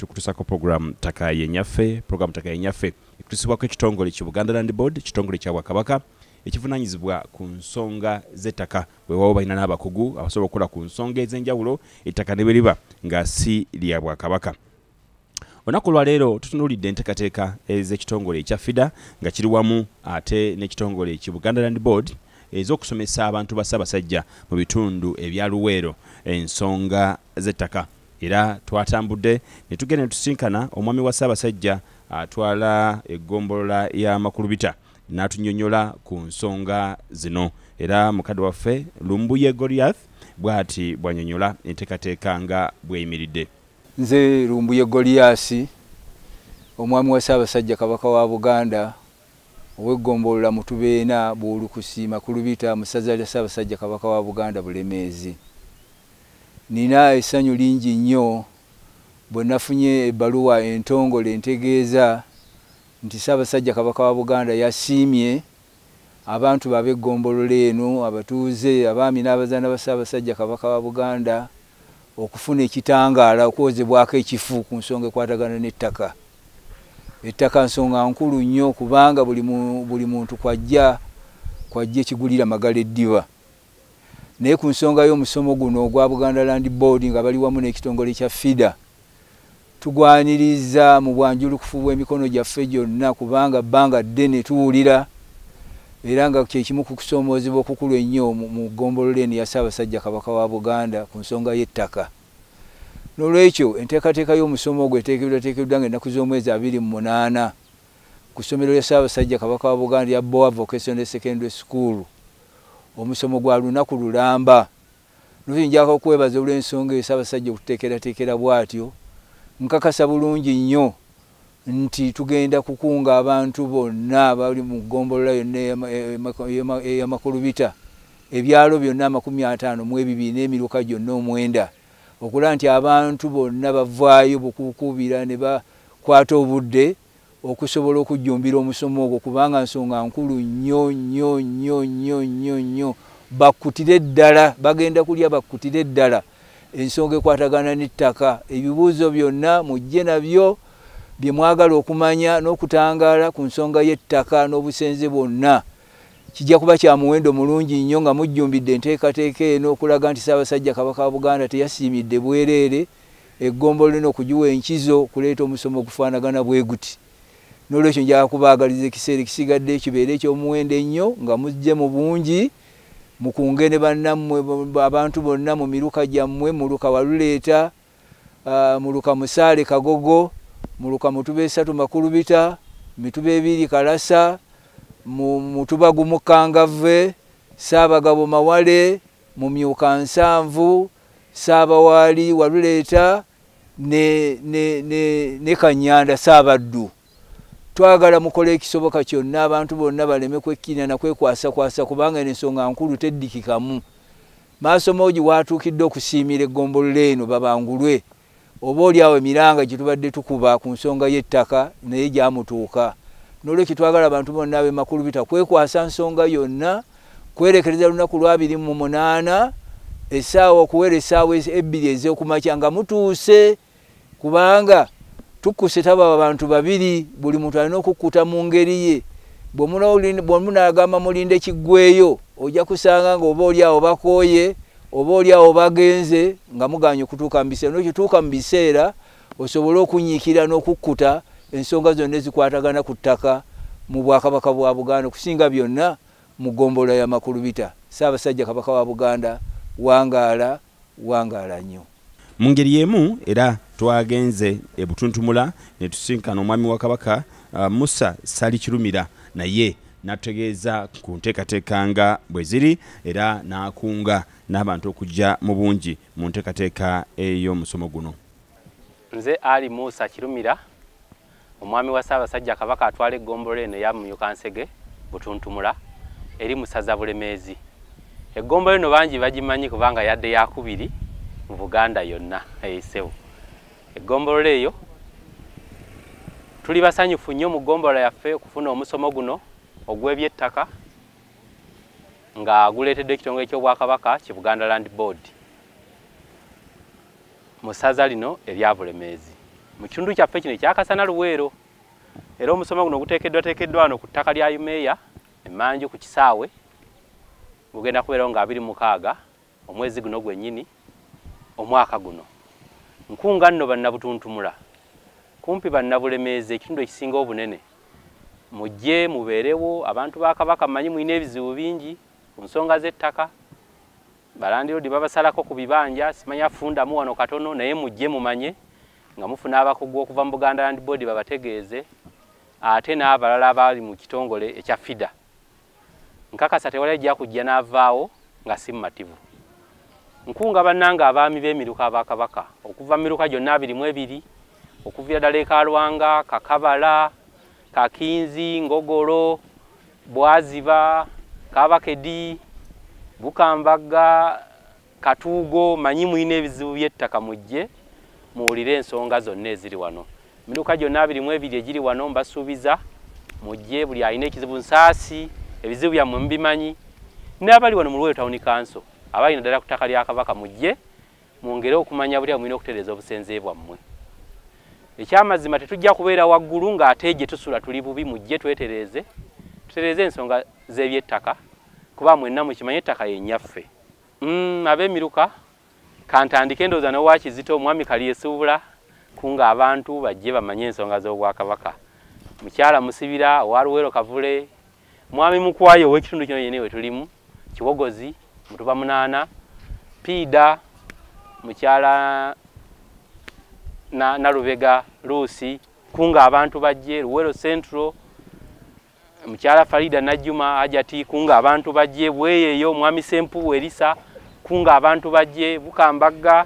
tukutusako program Ttaka Yennyaffe. Program Ttaka Yennyaffe ikutusibwako ekitongole ki Buganda Land Board, ekitongole kya Bwakabaka ekivunanyizibwa ku nsonga z'ettaka. Weewaawo balina n'abakugu abasobola okukola ku nsonga ez'enjawulo ettaka ne bwe liba nga si lya Bwakabaka. Olunaku lwa leero tutunuulidde enteekateeka ez'ekitongole ekya FIDA nga kiri wamu ate n'ekitongole ki Buganda Land Board ez'okusomesa abantu ba Ssaabasajja mu bitundu ebya Luweero ensonga z'ettaka. Era twatambudde ne tugenda ne tusinkana omwami wa Ssaabasajja atwala eggombolola ya Makulubita n'atunnyonnyola ku nsonga zino. Era mukadde waffe Lumbuye Goliath bw'ati bw'annyonnyola enteekateeka nga bw'eyimiridde. Nze Lumbuye Goliath, omwami wa Ssaabasajja Kabaka wa Buganda ow'eggombolola Mutubeena Buulukusi Makulubita mu ssaza lya Ssaabasajja Kabaka wa Buganda Bulemeezi. Nina essanyu lingi nnyo bwe nafunye ebbaluwa entongole entegeeza nti Ssaabasajja Kabaka wa Buganda yasiimye abantu b'ab'eggombolola eno, abatuuze, abaami n'abazaana ba Ssaabasajja Kabaka wa Buganda okufuna ekitangaala okwozebwako ekifu ku nsonga ekwatagana n'ettaka. Ettaka nsonga nkulu nnyo kubanga buli muntu kwajja ekigulira Magala Eddiba. Naye ku nsonga y'omusomo guno ogwa Buganda Land Board nga bali wamu n'ekitongole kya FIDA tugwaniriza mu bwanjulukufu bw'emikono gyaffe gyonna kubanga bbanga ddene tuwulira era nga kyekimu ku kusoomoozebwa okukulu ennyo mu ggombolola eno ya Ssaabasajja Kabaka wa Buganda ku nsonga y'ettaka. N'olwekyo enteekateeka y'omusomo ogwo eteekeddwa ng'ennaku z'omwezi 28 ku ssomero lya Ssaabasajja Kabaka wa Buganda ya Boa Vocational Secondary School. Omusomo gwa lunaku lulamba. Nuyinjako okwebaza olw'ensonga eyo Ssaabasajja okuteekerateekera bw'atyo. Nkakasa bulungi nnyo nti tugenda kukunga abantu bonna abali mu ggombolola yonna eya Makulubita, ebyalo byonna 52 n'emiruka gyonna 9, okulaba nti abantu bonna bavaayo bukuukubira ne bakwata obudde okusobola okujjumbira omusomo ogwo kubanga nsonga nkulu nnyo. Bakkutire ddala, bagenda kulya bakkutire ddala ensonga ekwatagana n'ettaka. Ebibuuzo byonna mujje nabyo bye mwagala okumanya n'okutangaala ku nsonga y'ettaka n'obusenze bwonna. Kijja kuba kya muwendo mulungi nnyo nga mujjumbidde enteekateeka eno okulaga nti Ssaabasajja Kabaka wa Buganda teyasiimidde bwereere eggombolola eno okugiwa enkizo kuleeta omusomo ogufaanagana bwe guti. N'olwekyo njagala kubaagaliza ekiseera ekisigadde kibeere eky'omuwendo ennyo nga mujje mu bungi mukunge ne bannammwe abantu bonna mu miruka gyammwe, Muluka Waluleeta, Muluka Musaale Kagogo, Muluka Mutuba 3 Makulubita, Mituba 2 Kalasa, Mutuba gumu Kangave, Ssaabagabo Mawale, Mumyuka 7, Ssaabawaali Waluleeta ne Kanyanda Ssaabaddu. Twagala mukole ekisoboka kyonna abantu bonna baleme kwekkirira na kwekwasa kubanga ensonga nkulu teddikikamu. Maaso moogi watuukidde okusiimira eggombolola eno babangulwe. Oba oliawo emiranga gye tubadde tukuba ku nsonga y'ettaka naye gyamutuuka. N'olwekyo twagala abantu bonna ab'e Makulubita kwekwasa nsonga yonna, kwerekereza lunaku lwa 28 essaawa okuwera essaawa 2 ez'okumakya nga mutuuse kubanga tukkuse taba abantu 2, buli muntu alina okukkuta mu ngeri ye. Bwe munagamba mulinde kiggweyo ojja kusanga nga oba oliawo bakooye oba oliawo bagenze nga muganye okutuuka mu biseera. N'okituuka mu biseera osobole okunyiikira n'okukkuta ensonga zonna ezikwatagana ku ttaka mu Bwakabaka bwa Buganda okusinga byonna mu ggombolola ya Makulubita. Ssaabasajja Kabaka wa Buganda wangaala nnyo. Mu ngeri y'emu era twagenze e Butuntumula ne tusinkana omwami wa Kabaka Musa Salikirumira naye n'atutegeeza ku nteekateeka nga bwe ziri era n'akunga n'abantu okujja mu bungi mu nteekateeka ey'omusomo guno. Nze Ali Musa Kirumira, omwami wa Ssaabasajja Kabaka atwala eggombolola eno eya Mumyukansege Butuntumula eri mu ssaza Bulemeezi. Eggombolola eno bangi bagimanyi kubanga yadde yakubiri mu Buganda yonna eyiseewo. Eggombolola eyo tuli basanyufu nnyo mu ggombolola yaffe okufuna omusomo guno ogw'ebyettaka nga guleetedde ekitongole ky'Obwakabaka ki Buganda Land Board mu ssaza lino erya Bulemeezi. mu kitundu kyaffe kino ekyakasana Luweero. Era omusomo guno guteekeddwa wano ku ttaka lya Umeya Emmanju ku kisaawe gugenda kubeerawo nga 26 omwezi guno gwennyini omwaka guno. Nkunga nno bannabutuntumula kumpi bannabulemeezi ekitundu ekisinga obunene mujje mubeerewo. Abantu ba Kabaka mmanyi mulina ebizibu bingi ku nsonga z'ettaka. Balandiroodi babasalako ku bibanja, simanya fundamu wano katono, naye mujje mumanye nga mufuna abakugu okuva mu Buganda Land Board babategeeze, ate n'abalala abali mu kitongole ekya FIDA. Nkakasa tewali ajja kujja n'avaawo nga si mumativu. Nkunga bannanga abaami b'emiruka aba Kabaka okuva miruka gyonna 22 okuviira ddala e Kalwanga, Kakabala, Kakinzi, Ngogolo, Bwaziba, Kabakedi, Bukambaga, Katuugo, manyi mulina ebizibu by'ettaka mujje muwulire ensonga zonna eziri wano. Miruka gyonna 22 egiri wano mbasuubiza mujje, buli alina ekizibu Nsaasi, ebizibu byammwe mubimanyi. N'abali wano mu Luweero Town Council abalina ddala ku ttaka lya Kabaka mujje mwongere okumanya buli mulina okutereeza obusenze bwammwe. Ekyamazima tetujja kubeera waggulu ng'ate gye tusula tuli bubi, mujje twetereeze, tutereeze ensonga z'ebyettaka kuba mwenna mukimanye ettaka yennyaffe. Ab'emiruka kantandike ndowooza n'owa Kizito omwami Kalyesuubula kunga abantu bajje bamanye ensonga z'Obwakabaka. Mukyala Musibira owa Luweero Kavule, mwami Mukwayo ow'ekitundu kino yenna we tulimu, Kiwogozi, Mutuba Munaana, Piida, mukyala na Lubega Luusi, kunga abantu bajje, Luweero Central, mukyala Farida Najjuma Ajati, kunga abantu bajje, Bweyeeyo omwami Sempu Erisa, kunga abantu bajje, Bukambaga,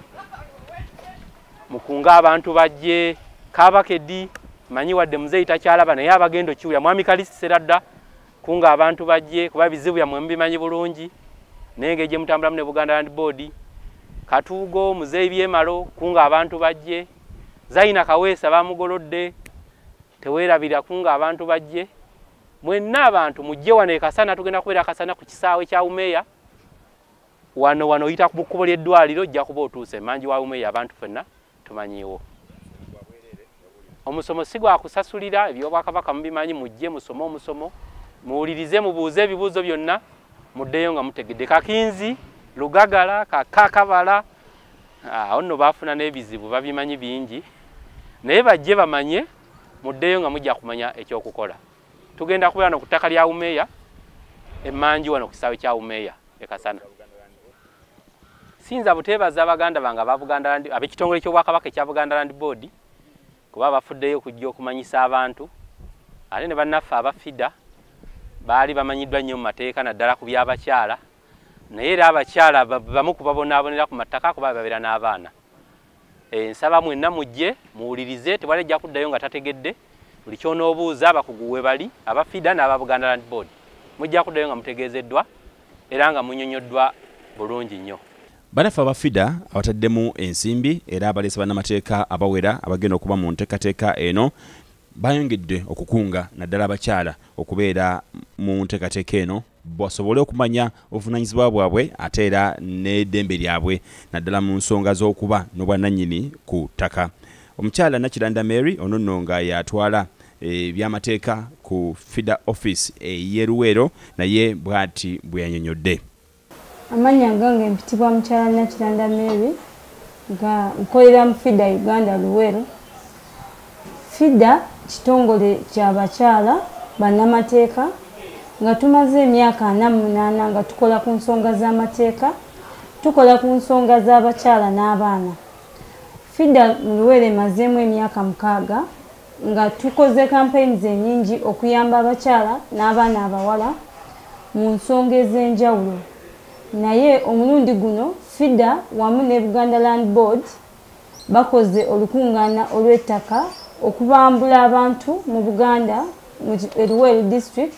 mukunga abantu bajje, Kabakedi, manyi wadde muzeeyi takyalaba naye abagendo kiwulya, mwami Kalisi Seradda, kunga abantu bajje kuba bizibu byammwe mubimanyi bulungi, nenge gye mutambulamu ne Buganda Land Board. Katuugo, muzeeyi Byemalo, kunga abantu bajje, Zaina Kaweesa bamugolodde, teweerabira kunga abantu bajje. Mwenna abantu mujje wano e Kasana, tugenda kubeera Kasana ku kisaawe kya Umeya. Wano oyita ku kkubo ly'eddwaliro ojja kuba otuuse Emmanju wa Umeya, abantu ffenna tumanyiiwo. Omusomo si gwa kusasulira, eby'Obwakabaka mubimanyi, mujje musome omusomo, muwulirize, mubuuze ebibuuzo byonna, muddeyo nga mutegedde. Kakinzi, Lugagala, Kakabala, awo nno baafuna n'ebizibu babimanyi bingi, naye bajje bamanye, muddeyo nga mujja kumanya ekyokukola. Tugenda kubeera no ku ttaka lya Umeya, Emmanju wano ku kisaawe kya Umeya e Kasana. Sinza buteebaza abaganda bange aba Buganda Land, ab'ekitongole ky'Obwakabaka ekya Buganda Land Board kuba bafuddeyo okujja okumanyisa abantu, ate ne bannaffe aba FIDA baali bamanyiddwa nnyo mu mateeka naddala ku by'abakyala, naye era abakyala bamu kubabonaabonera ku mataka kuba babeera n'abaana. Nsaba mwenna mujje muwulirize, tewali ajja kuddayo nga tategedde. Buli ky'onoobuuza abakugu we bali, aba FIDA n'aba Buganda Land Board mujja kuddayo nga mutegeezeddwa era nga munyonyoddwa bulungi nnyo. Bannaffe aba FIDA abataddemu ensimbi era abaleese bannamateeka abawera abagenda okuba mu nteekateeka eno bayongedde okukunga naddala abakyala okubeera mu nteekateeka eno basobole okumanya obuvunaanyizibwa bwabwe ate era n'eddembe lyabwe naddala mu nsonga z'okuba n'obwannannyini ku ttaka. Omukyala Nakiranda Mary ono nno nga yatwala ebyamateeka ku FIDA office y'e Luweero naye bw'ati bwe yanyonyodde. Amanya gange mpitibwa mukyala Nakiranda Mary nga nkolera mu FIDA Uganda Luweero. FIDA kitongole ky'abakyala bannamateeka nga tumaze emyaka 48 nga tukola ku nsonga z'amateeka, tukola ku nsonga z'abakyala n'abaana. FIDA mu Luweero emazeemu emyaka 6 nga tukoze campaigns ennyingi okuyamba abakyala n'abaana abawala mu nsonga ez'enjawulo. Naye omulundi guno FIDA wamu ne Buganda Land Board bakoze olukungaana olw'ettaka okubambula abantu mu Buganda mu Luweero district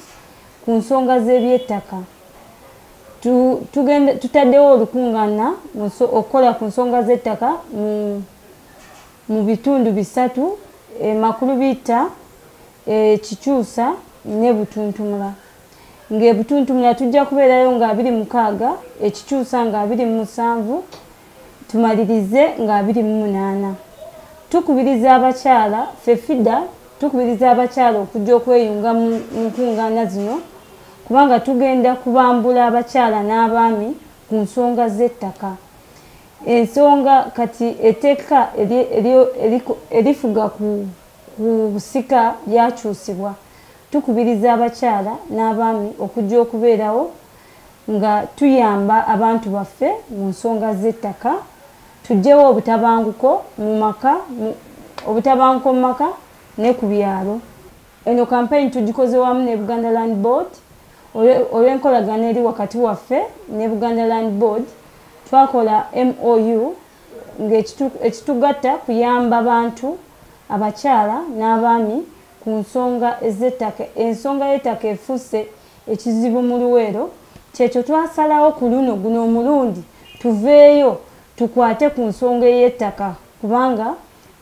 ku nsonga z'ebyettaka. Tutaddewo olukungaana okukola ku nsonga z'ettaka mu bitundu 3, Makulubiita, Kikyusa ne Butuntumula. Ng'ebutuntumula tujja kubeerayo nga 26, Ekikyusa nga 27, tumalirize nga 28. tukubiriza abakyala FEFIDA tukubiriza abakyala okujja okweyunga mu nkungaana zino kubanga tugenda kubambula abakyala n'abaami ku nsonga z'ettaka. Ensonga kati etteeka erifuga ku busika lyakyusibwa. Tukubiriza abakyala n'abaami okujja okubeerawo nga tuyamba abantu baffe mu nsonga z'ettaka. Tuggyewo obutabanguko mu maka ne ku byalo. Eno campaign tugikoze wamu ne Buganda Land Board olw'enkolagana eri wakati waffe ne Buganda Land Board. Twakola MOU ng'ekitugatta kuyamba abantu abakyala n'abaami ku nsonga ez'ettaka. Ensonga y'ettaka efuuse ekizibu mu Luweero. Kyekyo twasalawo ku luno guno omulundi tuveeyo tukwate ku nsonga y'ettaka kubanga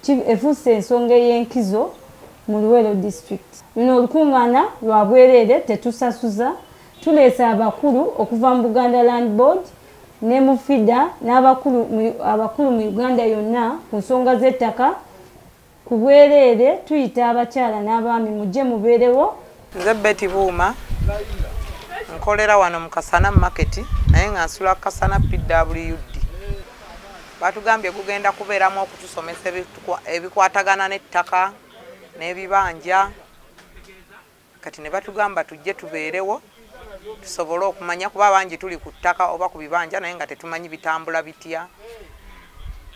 efuuse ensonga ey'enkizo mu Luweero district. Luno olukungaana lwa bwereere tetusasuza. Tuleese abakulu okuva mu Buganda Land Board ne mu FIDA n'abakulu mu Uganda yonna ku nsonga z'ettaka. Ku bwereere tuyita abakyala n'abaami mujje mubeerewo. Nze Betty Buuma nkolera wano mu Kasana market naye nga nsula Kasana PWD. Batugambye kugenda kubeeramu okutusomesa ebikwatagana n'ettaka n'ebibanja. Kati ne batugamba tujje tubeerewo tusobole okumanya kuba bangi tuli ku ttaka oba ku bibanja naye nga tetumanyi bitambula bitya.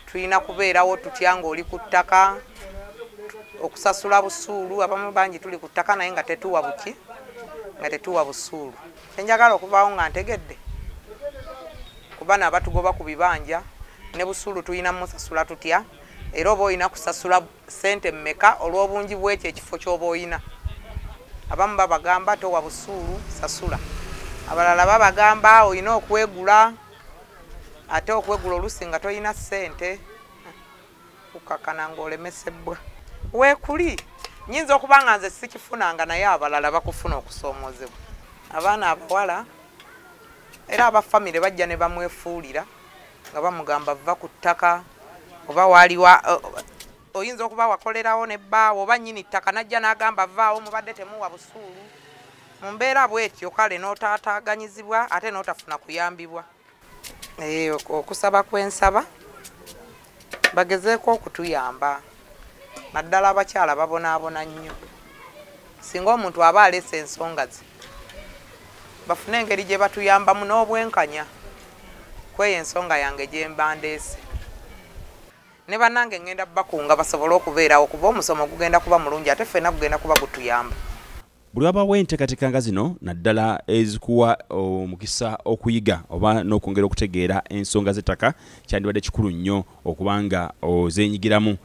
Tulina kubeerawo tutya ng'oli ku ttaka okusasula busuulu. Abamu bangi tuli ku ttaka naye nga tetuwa buki nga tetuwa busuulu. Enjagala okuvaawo nga ntegedde kuba n'abatugoba ku bibanja ne busuulu tulina musasula tutya era oba olina kusasula ssente mmeka olw'obungi bw'ekyo ekifo ky'oba olina. Abamu babagamba towa busuulu sasula. Abalala babagamba olina okwegula ate okwegula olusi nga tolina ssente kukakana ng'olemesebwa. Weekuli nyinza okuba nga nze sikifunanga naye abalala bakufuna okusoomozebwa. Abaana abawala era abafamire bajja ne bamwefuulira nga bamugamba vva ku ttaka oba waliwa oyinza okuba wakolerawo ne bbaawo oba nnyini ttaka najja n'agamba vvaawo mubadde temuwa busuulu. Mu mbeera bw'etyo kale n'otaataaganyizibwa ate n'otafuna kuyambibwa. Okusaba kwensaba bagezeeko okutuyamba. Naddala abakyala babonaabona nnyo. Singa omuntu aba alese ensonga ze bafune engeri gye batuyambamu n'obwenkanya kweyo ensonga yange gye mba ndeese. Ne bannange ngenda bakunga basobole okubeerawo kuba omusomo gugenda kuba mulungi ate ffenna gugenda kuba gutuyamba. Buli wabawo enteekateeka nga zino naddala ezikuwa omukisa okuyiga oba n'okwongera okutegeera ensonga z'ettaka kyandibadde kikulu nnyo okubanga ozeenyigiramu